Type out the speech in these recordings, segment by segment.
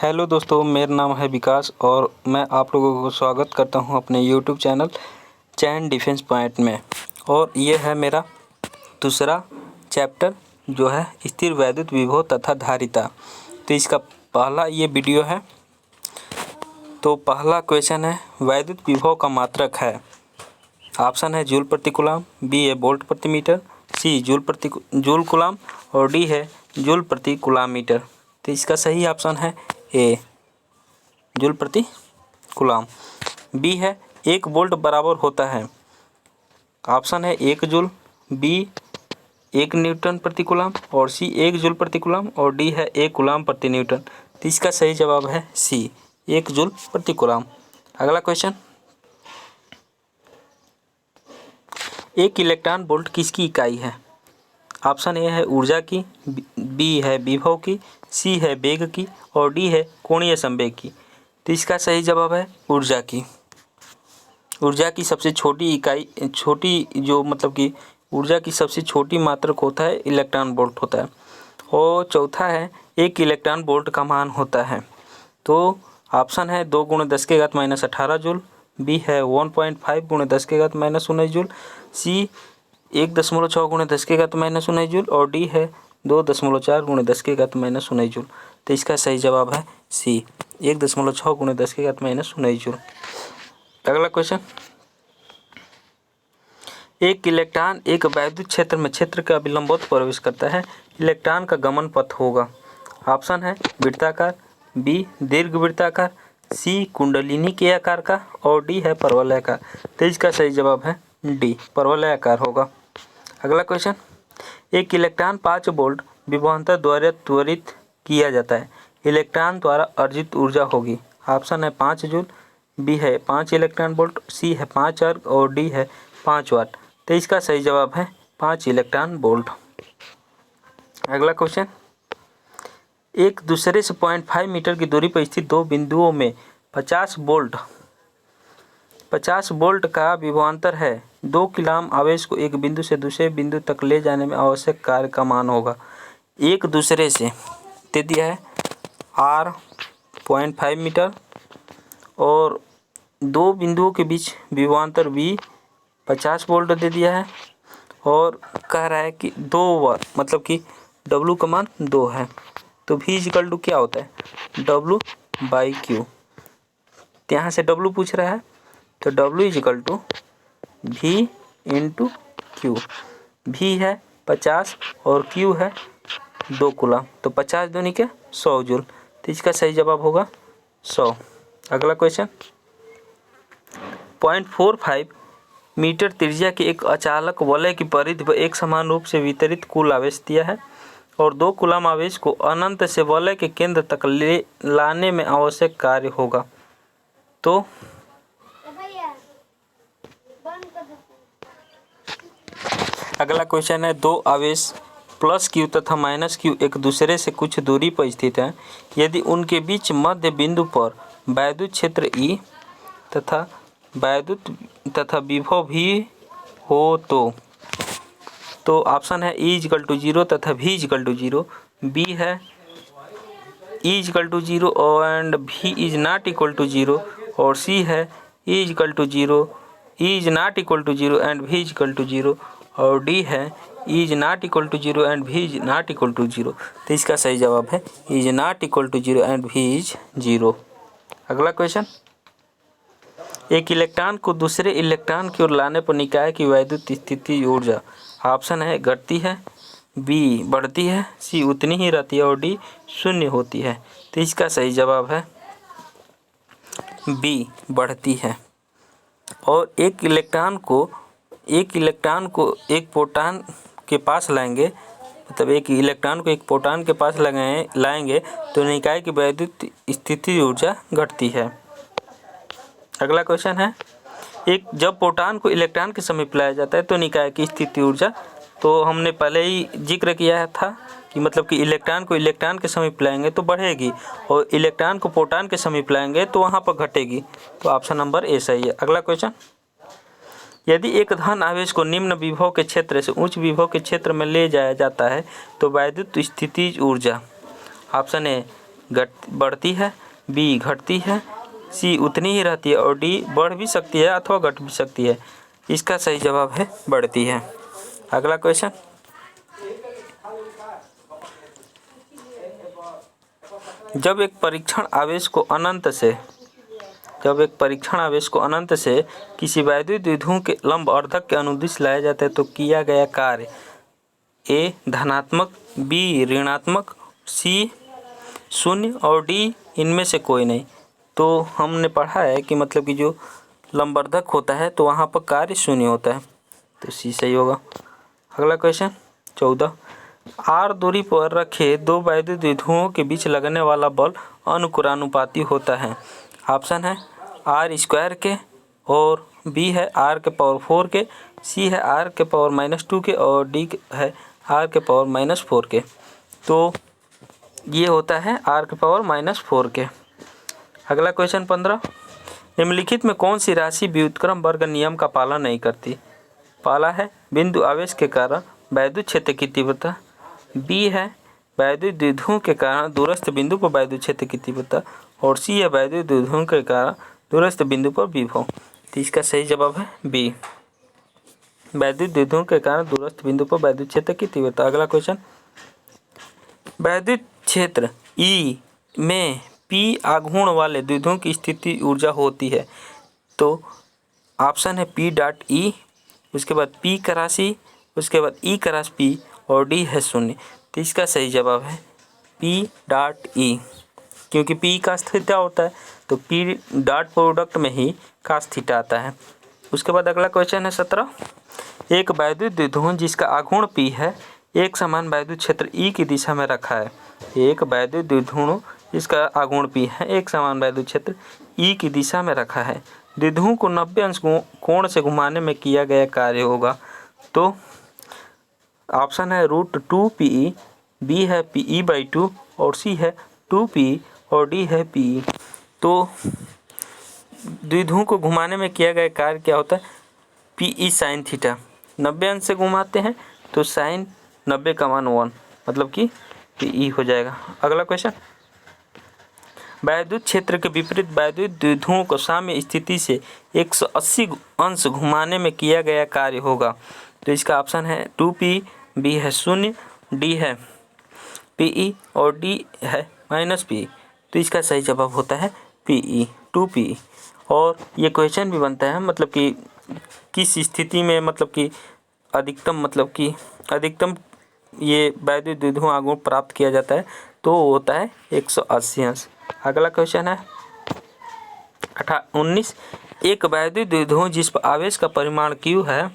Hello दोस्तों, मेरा नाम है विकास और मैं आप लोगों को स्वागत करता हूं अपने यूट्यूब चैनल चैन डिफेंस पॉइंट में। और ये है मेरा दूसरा चैप्टर जो है स्थिर वैद्युत विभव तथा धारिता। तो इसका पहला ये वीडियो है। तो पहला क्वेश्चन है, वैद्युत विभव का मात्रक है। ऑप्शन है जूल प्रति कूलम, बी है वोल्ट प्रति मीटर, सी जूल कूलम और डी है जूल प्रति कूलम मीटर। तो इसका सही ऑप्शन है ए, जूल प्रति कूलम। बी है 1 वोल्ट बराबर होता है। ऑप्शन है 1 जूल, बी 1 न्यूटन प्रति कूलम और सी 1 जूल प्रति कूलम और डी है 1 कूलम प्रति न्यूटन। तो इसका सही जवाब है सी, 1 जूल प्रति कूलम। अगला क्वेश्चन, एक इलेक्ट्रॉन वोल्ट किसकी इकाई है? ऑप्शन ए है ऊर्जा की, बी है विभव की, सी है वेग की और डी है कोणीय संवेग की। तो इसका सही जवाब है ऊर्जा की। ऊर्जा की सबसे छोटी इकाई, ऊर्जा की सबसे छोटी मात्रक होता है इलेक्ट्रॉन वोल्ट होता है। और चौथा है 1 इलेक्ट्रॉन वोल्ट का मान होता है। तो ऑप्शन है 2 × 10⁻18 जूल, बी है 1.5 × 10⁻19 जूल, सी 1.6 × 10⁻19 जूल और डी है 2.4 × 10⁻19 जूल। तो इसका सही जवाब है सी, 1.6 × 10⁻19 जूल। अगला क्वेश्चन, एक इलेक्ट्रॉन एक वैद्युत क्षेत्र में क्षेत्र का विलंबवत प्रवेश करता है, इलेक्ट्रॉन का गमन पथ होगा। ऑप्शन है वृत्ताकार, बी दीर्घवृत्ताकार, सी कुंडलिनी के आकार का और डी है परवलयाकार। तो इसका सही जवाब है डी, परवलयाकार होगा। अगला क्वेश्चन, एक इलेक्ट्रॉन 5 वोल्ट विभवांतर द्वारा त्वरित किया जाता है, इलेक्ट्रॉन द्वारा अर्जित ऊर्जा होगी। ऑप्शन है 5 जूल, बी है 5 इलेक्ट्रॉन वोल्ट, सी है 5 अर्ग और डी है 5 वाट। तो इसका सही जवाब है 5 इलेक्ट्रॉन वोल्ट। अगला क्वेश्चन, एक दूसरे से 0.5 मीटर की दूरी पर स्थित दो बिंदुओं में 50 वोल्ट का विभवांतर है। 2 कूलम आवेश को एक बिंदु से दूसरे बिंदु तक ले जाने में आवश्यक कार्य का मान होगा। एक दूसरे से दे दिया है r 0.5 मीटर और 2 बिंदुओं के बीच विभवांतर v 50 वोल्ट दे दिया है और कह रहा है कि 2 मतलब कि w का मान 2 है। तो v = क्या होता है? W/Q। यहाँ से w पूछ रहा है तो w = v × Q। v है 50 और Q है 2 कूलम, तो 50 दूनी के 100 जूल। तो इसका सही जवाब होगा 100। अगला क्वेश्चन, 0.45 मीटर त्रिज्या के एक अचालक वलय की परिधि पर एक समान रूप से वितरित कुल आवेश दिया है और 2 कूलम आवेश को अनंत से वलय के केंद्र तक ले लाने में आवश्यक कार्य होगा। तो अगला क्वेश्चन है, 2 आवेश +Q तथा -Q एक दूसरे से कुछ दूरी पर स्थित हैं। यदि उनके बीच मध्य बिंदु पर वैद्युत क्षेत्र E तथा विभव भी हो तो ऑप्शन है E = 0 तथा V = 0, बी है E = 0 and V is not equal to 0 और सी है E = 0, E is not equal to 0 and V = 0 और डी है E is not equal to 0 and V is not equal to 0। तो इसका सही जवाब है E is not equal to 0 and V is 0। अगला क्वेश्चन, एक इलेक्ट्रॉन को दूसरे इलेक्ट्रॉन की ओर लाने पर निकाय की वैद्युत स्थिति ऊर्जा। ऑप्शन है घटती है, बी बढ़ती है, सी उतनी ही रहती है और डी 0 होती है। तो इसका सही जवाब है बी बढ़ती है। और एक इलेक्ट्रॉन को एक प्रोटॉन के पास लाएंगे, मतलब एक इलेक्ट्रॉन को एक प्रोटॉन के पास लाएंगे तो निकाय की वैद्युत स्थिति ऊर्जा घटती है। अगला क्वेश्चन है, जब प्रोटॉन को इलेक्ट्रॉन के समीप लाया जाता है तो निकाय की स्थिति ऊर्जा, तो हमने पहले ही जिक्र किया था कि मतलब कि इलेक्ट्रॉन को इलेक्ट्रॉन के समीप लाएंगे तो बढ़ेगी और इलेक्ट्रॉन को प्रोटॉन के समीप लाएंगे तो वहाँ पर घटेगी। तो ऑप्शन नंबर ए सही है। अगला क्वेश्चन, यदि एक धन आवेश को निम्न विभव के क्षेत्र से उच्च विभव के क्षेत्र में ले जाया जाता है तो वैद्युत स्थितिज ऊर्जा। ऑप्शन ए बढ़ती है, बी घटती है, सी उतनी ही रहती है और डी बढ़ भी सकती है अथवा घट भी सकती है। इसका सही जवाब है बढ़ती है। अगला क्वेश्चन, जब एक परीक्षण आवेश को अनंत से किसी वैद्युत द्विध्रुव के लंब अर्धक के अनुदिश लाया जाता है तो किया गया कार्य ए धनात्मक, बी ऋणात्मक, सी शून्य और डी इनमें से कोई नहीं। तो हमने पढ़ा है कि मतलब कि जो लंबवर्धक होता है तो वहाँ पर कार्य शून्य होता है, तो सी सही होगा। अगला क्वेश्चन 14, आर दूरी पर रखे दो वैद्युत द्विध्रुवों के बीच लगने वाला बल अनुकुरानुपाती होता है। ऑप्शन है आर स्क्वायर के, और बी है आर के पावर 4 के, सी है आर के पावर -2 के और डी है आर के पावर -4 के। तो ये होता है आर के पावर -4 के। अगला क्वेश्चन 15, निम्नलिखित में कौन सी राशि व्युत्क्रम वर्ग नियम का पालन नहीं करती। पहला है बिंदु आवेश के कारण वैद्युत क्षेत्र की तीव्रता, बी है वैद्युत द्विध्रुव के कारण दूरस्थ बिंदु पर वैद्युत क्षेत्र की तीव्रता, और सी है वैद्युत द्विध्रुव के कारण दूरस्थ बिंदु पर विभव। तो इसका सही जवाब है बी, वैद्युत द्विध्रुव के कारण दूरस्थ बिंदु पर वैद्युत क्षेत्र की तीव्रता। अगला क्वेश्चन, वैद्युत क्षेत्र ई में पी आघूर्ण वाले द्विध्रुव की स्थिति ऊर्जा होती है। तो ऑप्शन है पी डॉट ई, उसके बाद पी का राशि, उसके बाद ई का राशि पी और डी है शून्य। तो इसका सही जवाब है पी डॉट ई, क्योंकि पी का थीटा होता है तो पी डॉट प्रोडक्ट में ही कास थीटा आता है। उसके बाद अगला क्वेश्चन है 17, एक वैद्युत द्विध्रुव जिसका आघूर्ण पी है एक समान वैद्युत क्षेत्र ई की दिशा में रखा है। एक वैद्युत द्विध्रुव जिसका आघूर्ण पी है एक समान वैद्युत क्षेत्र ई की दिशा में रखा है, द्विध्रुव को 90 अंश कोण से घुमाने में किया गया कार्य होगा। तो ऑप्शन है √2PE, बी है PE/2 और सी है 2PE और डी है PE। तो द्विध्रुव को घुमाने में किया गया कार्य क्या होता है, PE साइन थीटा। 90 अंश से घुमाते हैं तो साइन 90 का मान 1, मतलब कि PE हो जाएगा। अगला क्वेश्चन, वैद्युत क्षेत्र के विपरीत वैद्युत द्विध्रुवों को साम्य स्थिति से 180 अंश घुमाने में किया गया कार्य होगा। तो इसका ऑप्शन है 2PE, बी है 0, डी है PE और डी है -PE। तो इसका सही जवाब होता है PE, 2PE। और ये क्वेश्चन भी बनता है मतलब कि किस स्थिति में मतलब कि अधिकतम ये वैद्युत द्विध्रुव आघूर्ण प्राप्त किया जाता है, तो होता है 180 अंश। अगला क्वेश्चन है 19, एक वैद्युत द्विध्रुव जिस पर आवेश का परिमाण Q है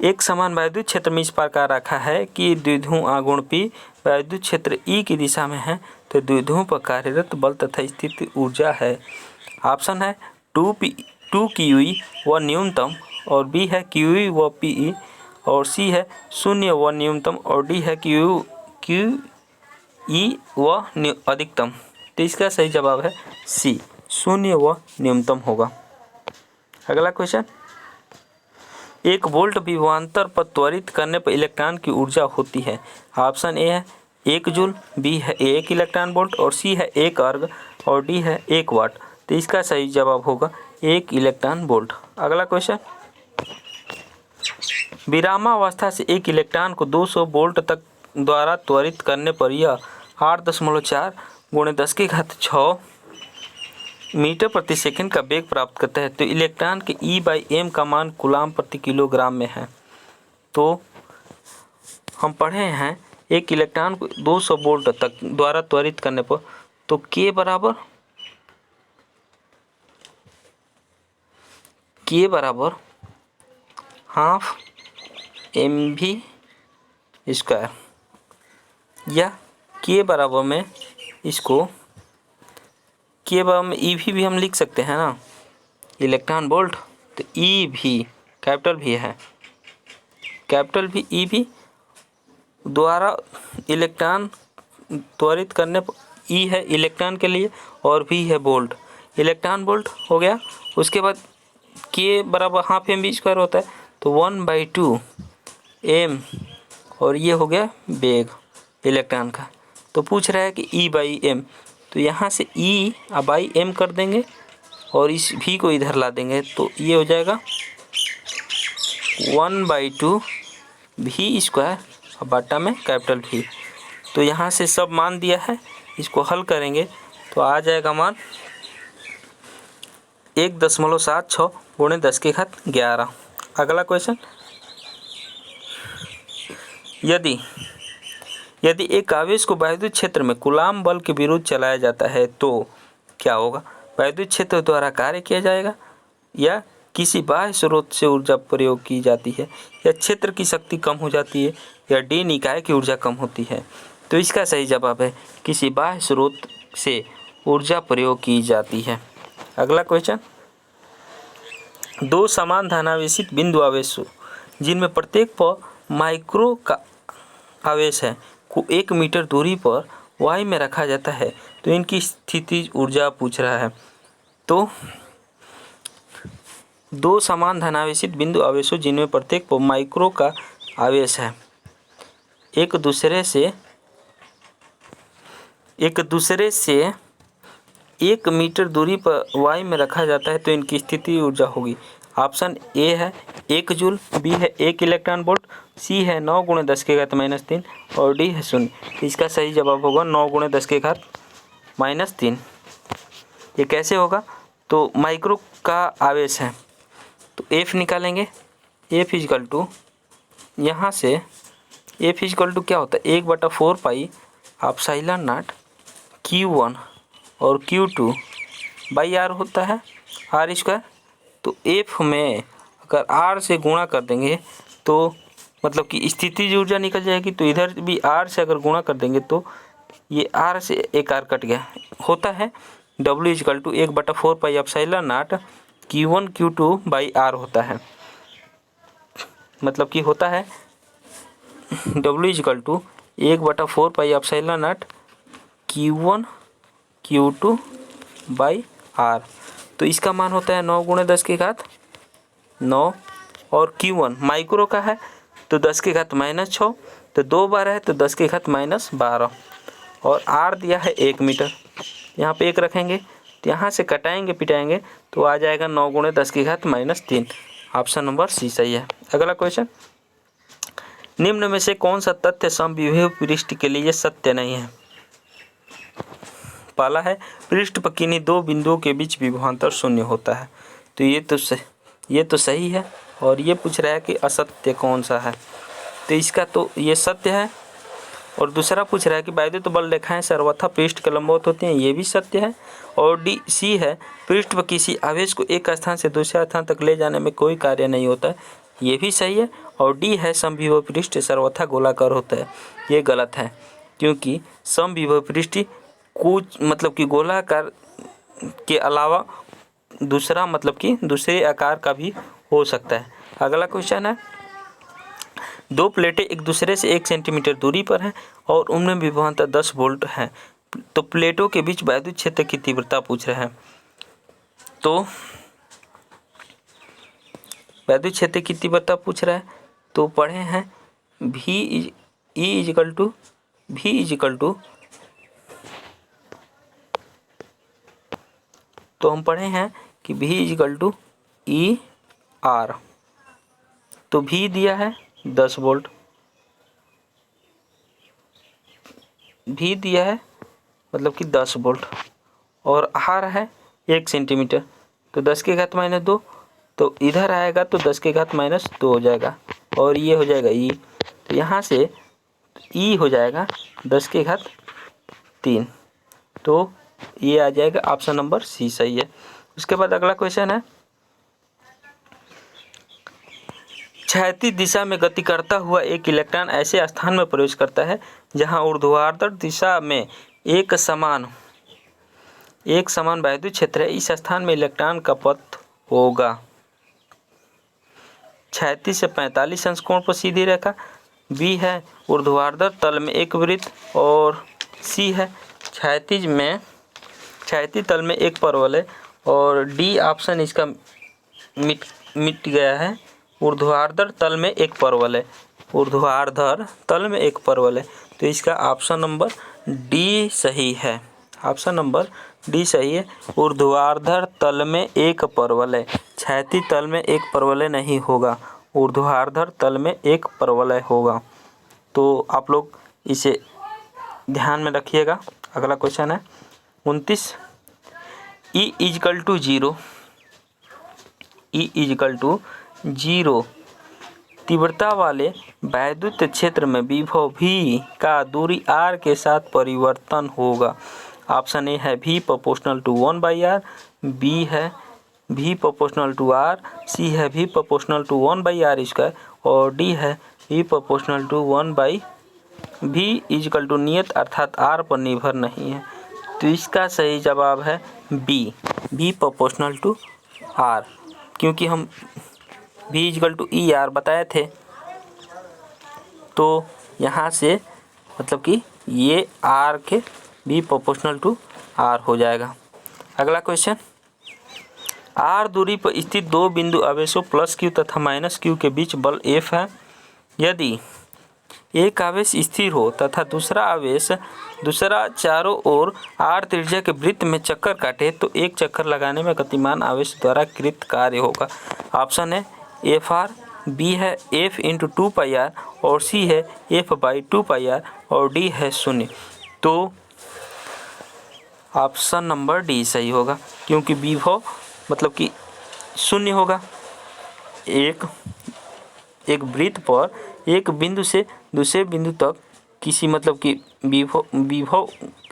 एक समान वैद्युत क्षेत्र में इस प्रकार रखा है कि द्विध्रुव आघूर्ण P वैद्युत क्षेत्र E की दिशा में है, तो द्विध्रुव पर कार्यरत बल तथा स्थिति ऊर्जा है। ऑप्शन है 2QE व न्यूनतम, और बी है QE व PE, और सी है 0 व न्यूनतम, और डी है QE व अधिकतम। तो इसका सही जवाब है सी, 0 व न्यूनतम होगा। अगला क्वेश्चन, एक वोल्ट विभवांतर पर त्वरित करने पर इलेक्ट्रॉन की ऊर्जा होती है। ऑप्शन ए है 1 जूल, बी है 1 इलेक्ट्रॉन वोल्ट, और सी है 1 अर्ग, और डी है 1 वाट। तो इसका सही जवाब होगा 1 इलेक्ट्रॉन वोल्ट। अगला क्वेश्चन, विरामावस्था से एक इलेक्ट्रॉन को 200 वोल्ट तक द्वारा त्वरित करने पर यह 8.4 × 10⁶ मीटर प्रति सेकंड का वेग प्राप्त करता है। तो इलेक्ट्रॉन के E/m का मान कूलाम प्रति किलोग्राम में है। तो हम पढ़े हैं एक इलेक्ट्रॉन को 200 वोल्ट तक द्वारा त्वरित करने पर तो K बराबर ½ mv², या K बराबर में इसको K बराबर में EV भी हम लिख सकते हैं ना, इलेक्ट्रॉन वोल्ट। तो EV कैपिटल भी है, कैपिटल भी EV द्वारा इलेक्ट्रॉन त्वरित करने पर E है इलेक्ट्रॉन के लिए और V है वोल्ट, इलेक्ट्रॉन वोल्ट हो गया। उसके बाद K बराबर ½ mv² होता है, तो 1/2 m, और ये हो गया वेग इलेक्ट्रॉन का। तो पूछ रहा है कि E/m, तो यहाँ से E/m कर देंगे और इस V को इधर ला देंगे, तो ये हो जाएगा 1/2 V² बटा में कैपिटल V। तो यहाँ से सब मान दिया है, इसको हल करेंगे तो आ जाएगा मान 1.76 गुणे 10⁻11। अगला क्वेश्चन, यदि एक आवेश को वैद्युत क्षेत्र में कूलाम बल के विरुद्ध चलाया जाता है तो क्या होगा? वैद्युत क्षेत्र द्वारा कार्य किया जाएगा, या किसी बाह्य स्रोत से ऊर्जा प्रयोग की जाती है, या क्षेत्र की शक्ति कम हो जाती है, या डी निकाय की ऊर्जा कम होती है। तो इसका सही जवाब है किसी बाह्य स्रोत से ऊर्जा प्रयोग की जाती है। अगला क्वेश्चन, दो समान धनावेशित बिंदु आवेशों जिनमें प्रत्येक पर माइक्रो का आवेश है को 1 मीटर दूरी पर y में रखा जाता है, तो इनकी स्थिति ऊर्जा पूछ रहा है। तो दो समान धनावेशित बिंदु आवेशों जिनमें प्रत्येक पर माइक्रो का आवेश है एक दूसरे से 1 मीटर दूरी पर y में रखा जाता है, तो इनकी स्थिति ऊर्जा होगी। ऑप्शन ए है 1 जूल, बी है 1 इलेक्ट्रॉन वोल्ट, सी है 9 × 10⁻³ और डी है 0। इसका सही जवाब होगा 9 × 10⁻³ ये कैसे होगा? तो माइक्रो का आवेश है तो F निकालेंगे। F इजकल टू, यहाँ से F इजकल टू क्या होता है 1/4 पाई एप्सिलॉन नॉट Q1 और Q2/R होता है R²। तो F में अगर R से गुणा कर देंगे तो मतलब कि स्थितिज ऊर्जा निकल जाएगी, तो इधर भी R से अगर गुणा कर देंगे तो ये R से एक R कट गया, होता है W equal to 1/4 pi epsilon naught Q1 Q2/R होता है। मतलब कि होता है W equal to 1/4 pi epsilon naught Q1 Q2/R। तो इसका मान होता है 9 × 10⁻9 और Q1 माइक्रो का है तो 10⁻⁻6, तो 2 बार है तो 10⁻⁻12 और R दिया है 1 मीटर। यहाँ पे 1 रखेंगे तो यहाँ से कटाएंगे पिटाएंगे तो आ जाएगा 9 × 10⁻³ ऑप्शन नंबर सी सही है। अगला क्वेश्चन, निम्न में से कौन सा तथ्य समविभव पृष्ठ के लिए सत्य नहीं है? पहला है पृष्ठ पर किन्हीं दो बिंदुओं के बीच विभवांतर 0 होता है, तो ये तो सही है। और ये पूछ रहा है कि असत्य कौन सा है, तो इसका तो ये सत्य है। और दूसरा पूछ रहा है कि वैद्युत बल रेखाएं सर्वथा पृष्ठ के लंबवत होती हैं, ये भी सत्य है। और सी है पृष्ठ पर किसी आवेश को एक स्थान से दूसरे स्थान तक ले जाने में कोई कार्य नहीं होता है, ये भी सही है। और डी है समविभव पृष्ठ सर्वथा गोलाकार होता है, ये गलत है क्योंकि समविभव पृष्ठ कुछ मतलब कि गोलाकार के अलावा दूसरा मतलब कि दूसरे आकार का भी हो सकता है। अगला क्वेश्चन है, दो प्लेटें एक दूसरे से 1 सेंटीमीटर दूरी पर हैं और उनमें विभवांतर 10 वोल्ट है, तो प्लेटों के बीच वैद्युत क्षेत्र की तीव्रता पूछ रहे हैं। तो वैद्युत क्षेत्र की तीव्रता पूछ रहा है तो पढ़े हैं V इजकल टू तो हम पढ़े हैं कि V इजकल टू ER। तो V दिया है 10 वोल्ट, V दिया है मतलब कि 10 वोल्ट और R है 1 सेंटीमीटर, तो 10⁻⁻2 तो इधर आएगा तो 10⁻⁻2 हो जाएगा और ये हो जाएगा E, तो यहाँ से E हो जाएगा 10⁻3, तो ये आ जाएगा ऑप्शन नंबर सी सही है। उसके बाद अगला क्वेश्चन है, क्षैतिज दिशा में गति करता हुआ एक इलेक्ट्रॉन ऐसे स्थान में प्रवेश करता है जहां ऊर्ध्वाधर दिशा में एक समान वैद्युत क्षेत्र है, इस स्थान में इलेक्ट्रॉन का पथ होगा क्षैतिज से 45 अंश कोण पर सीधी रेखा, बी है ऊर्ध्वाधर तल में एक वृत्त और सी है क्षैतिज तल में एक परवलय और डी ऑप्शन इसका मिट गया है ऊर्ध्वाधर तल में एक परवलय। ऊर्ध्वाधर तल में एक परवल है। तो इसका ऑप्शन नंबर डी सही है। ऑप्शन नंबर डी सही है। ऊर्ध्वाधर तल में एक परवल है, क्षैतिज तल में एक परवल नहीं होगा, ऊर्ध्वाधर तल में एक परवल होगा। तो आप लोग इसे ध्यान में रखिएगा। अगला क्वेश्चन है 29। E equal to zero, E equal to zero तीव्रता वाले वैद्युत क्षेत्र में विभव V का दूरी R के साथ परिवर्तन होगा। ऑप्शन ए है V proportional to 1/R, B है V proportional to R, C है V प्रोपोर्शनल टू 1/R² और D है V proportional to 1/V equal to नियत अर्थात R पर निर्भर नहीं है। तो इसका सही जवाब है B, V proportional to R, क्योंकि हम V इजकल टू ER बताए थे। तो यहाँ से मतलब कि ये R के V प्रोपोर्शनल टू R हो जाएगा। अगला क्वेश्चन, R दूरी पर स्थित दो बिंदु आवेशों प्लस Q तथा माइनस Q के बीच बल F है। यदि एक आवेश स्थिर हो तथा दूसरा चारों ओर R त्रिज्या के वृत्त में चक्कर काटे तो एक चक्कर लगाने में गतिमान आवेश द्वारा कृत कार्य होगा। ऑप्शन है FR, B है F इंटू 2πR और C है F/2πR और D है 0। तो ऑप्शन नंबर डी सही होगा, क्योंकि विभव मतलब कि 0 होगा। एक वृत्त पर एक बिंदु से दूसरे बिंदु तक किसी मतलब कि विभव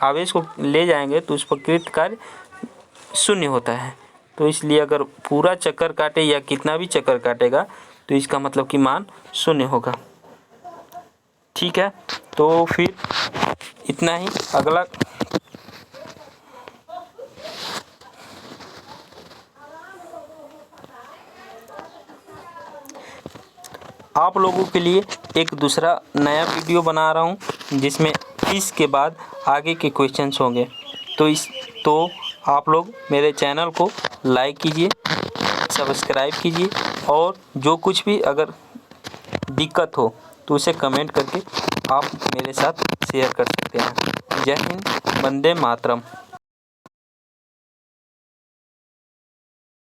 आवेश को ले जाएंगे तो उस पर कृत कार्य 0 होता है। तो इसलिए अगर पूरा चक्कर काटे या कितना भी चक्कर काटेगा तो इसका मतलब कि मान 0 होगा। ठीक है, तो फिर इतना ही। अगला आप लोगों के लिए एक दूसरा नया वीडियो बना रहा हूं जिसमें इसके बाद आगे के क्वेश्चंस होंगे। तो आप लोग मेरे चैनल को लाइक कीजिए, सब्सक्राइब कीजिए और जो कुछ भी अगर दिक्कत हो तो उसे कमेंट करके आप मेरे साथ शेयर कर सकते हैं। जय हिंद, वंदे मातरम।